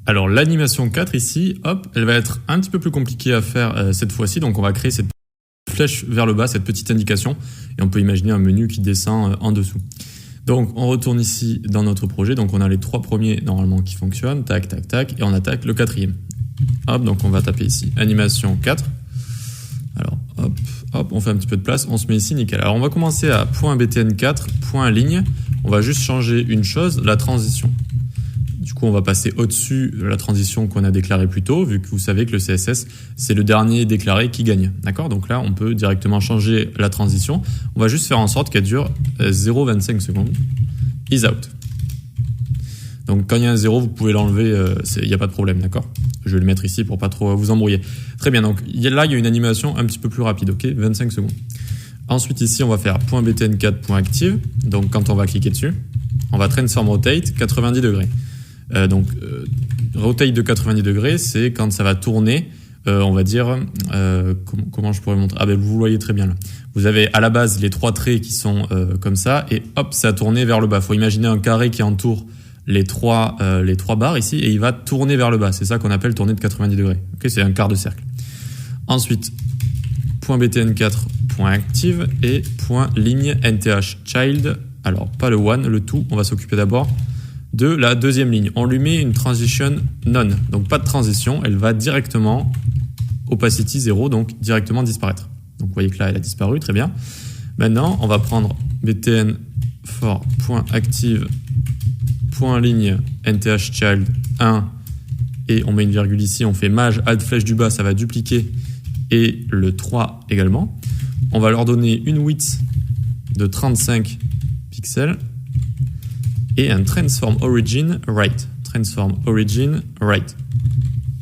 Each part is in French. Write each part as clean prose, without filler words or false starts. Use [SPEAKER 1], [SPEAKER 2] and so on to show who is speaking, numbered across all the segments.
[SPEAKER 1] Alors l'animation 4 ici, hop, elle va être un petit peu plus compliquée à faire cette fois-ci. Donc on va créer cette flèche vers le bas, cette petite indication. Et on peut imaginer un menu qui descend en dessous. Donc on retourne ici dans notre projet. Donc on a les 3 premiers normalement qui fonctionnent. Tac, tac, tac. Et on attaque le 4e. Hop, donc on va taper ici animation 4. Alors hop, hop, on fait un petit peu de place. On se met ici, nickel. Alors on va commencer à .btn4, .ligne. On va juste changer une chose, la transition. Du coup, on va passer au-dessus de la transition qu'on a déclarée plus tôt, vu que vous savez que le CSS, c'est le dernier déclaré qui gagne. D'accord? Donc là, on peut directement changer la transition. On va juste faire en sorte qu'elle dure 0,25 secondes. Is out. Donc quand il y a un 0, vous pouvez l'enlever, il n'y a pas de problème, d'accord? Je vais le mettre ici pour pas trop vous embrouiller. Très bien, donc là, il y a une animation un petit peu plus rapide, ok? 25 secondes. Ensuite, ici, on va faire .btn4.active. Donc quand on va cliquer dessus, on va transform rotate 90 degrés. Rotate de 90 degrés, c'est quand ça va tourner, on va dire, comment je pourrais montrer? Ah ben vous voyez très bien là. Vous avez à la base les 3 traits qui sont comme ça, et hop, ça a tourné vers le bas. Il faut imaginer un carré qui entoure les trois barres ici, et il va tourner vers le bas. C'est ça qu'on appelle tourner de 90 degrés. Okay, c'est un quart de cercle. Ensuite, .btn4.active et .ligne nth child. Alors, pas le one, le tout, on va s'occuper d'abord de la deuxième ligne. On lui met une transition none, donc pas de transition, elle va directement opacity 0, donc directement disparaître. Donc vous voyez que là elle a disparu, très bien. Maintenant on va prendre btn for.active.ligne nth child 1 et on met une virgule ici, on fait maj add flèche du bas, ça va dupliquer, et le 3 également. On va leur donner une width de 35 pixels et un transform origin right. Transform origin right.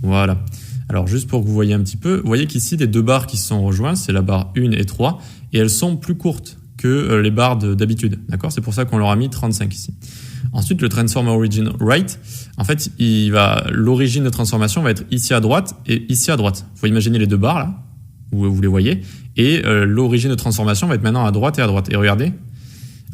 [SPEAKER 1] Voilà. Alors juste pour que vous voyez un petit peu, vous voyez qu'ici les 2 barres qui se sont rejointes, c'est la barre 1 et 3, et elles sont plus courtes que les barres d'habitude. D'accord? C'est pour ça qu'on leur a mis 35 ici. Ensuite, le transform origin right, en fait, l'origine de transformation va être ici à droite et ici à droite. Il faut imaginer les 2 barres là, où vous les voyez, et l'origine de transformation va être maintenant à droite et à droite. Et regardez,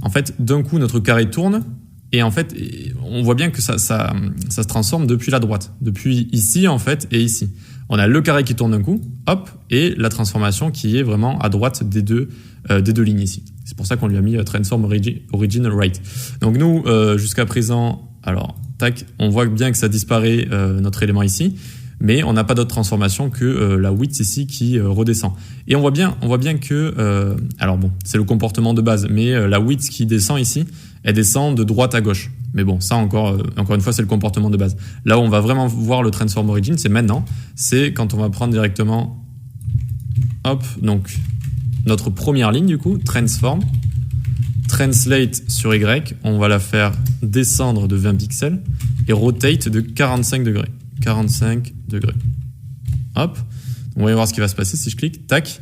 [SPEAKER 1] en fait, d'un coup, notre carré tourne. Et en fait, on voit bien que ça se transforme depuis la droite. Depuis ici, en fait, et ici. On a le carré qui tourne d'un coup, hop, et la transformation qui est vraiment à droite des deux lignes ici. C'est pour ça qu'on lui a mis Transform Origin Right. Donc nous, jusqu'à présent, alors, tac, on voit bien que ça disparaît, notre élément ici. Mais on n'a pas d'autre transformation que la width ici qui redescend. Et on voit bien que, alors bon, c'est le comportement de base, mais la width qui descend ici, elle descend de droite à gauche. Mais bon, ça encore une fois, c'est le comportement de base. Là où on va vraiment voir le transform origin, c'est maintenant. C'est quand on va prendre directement, hop, donc notre première ligne du coup, transform, translate sur Y, on va la faire descendre de 20 pixels et rotate de 45 degrés. 45 degrés. Hop. On va voir ce qui va se passer si je clique. Tac.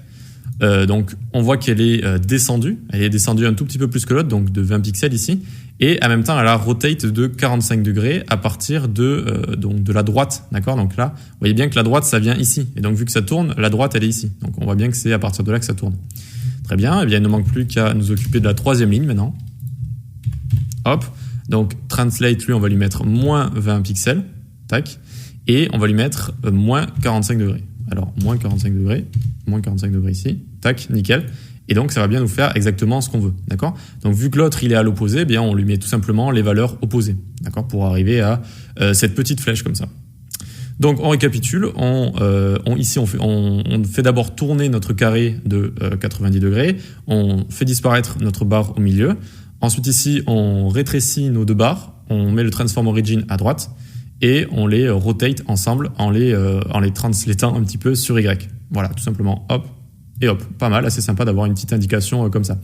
[SPEAKER 1] Donc, on voit qu'elle est descendue. Elle est descendue un tout petit peu plus que l'autre, donc de 20 pixels ici. Et en même temps, elle a rotate de 45 degrés à partir de la droite. D'accord? Donc là, vous voyez bien que la droite, ça vient ici. Et donc, vu que ça tourne, la droite, elle est ici. Donc, on voit bien que c'est à partir de là que ça tourne. Très bien. Et bien, il ne manque plus qu'à nous occuper de la 3e ligne maintenant. Hop. Donc, translate, lui, on va lui mettre moins 20 pixels. Tac. Et on va lui mettre moins 45 degrés. Alors, moins 45 degrés ici. Tac, nickel. Et donc, ça va bien nous faire exactement ce qu'on veut. D'accord? Donc, vu que l'autre, il est à l'opposé, eh bien, on lui met tout simplement les valeurs opposées. D'accord? Pour arriver à cette petite flèche comme ça. Donc, on récapitule. Ici, on fait d'abord tourner notre carré de 90 degrés. On fait disparaître notre barre au milieu. Ensuite, ici, on rétrécit nos 2 barres. On met le transform origin à droite. Et on les rotate ensemble en les translatant un petit peu sur Y. Voilà, tout simplement, hop, et hop. Pas mal, assez sympa d'avoir une petite indication comme ça.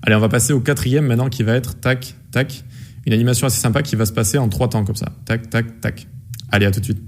[SPEAKER 1] Allez, on va passer au 4e maintenant qui va être tac, tac. Une animation assez sympa qui va se passer en 3 temps comme ça. Tac, tac, tac. Allez, à tout de suite.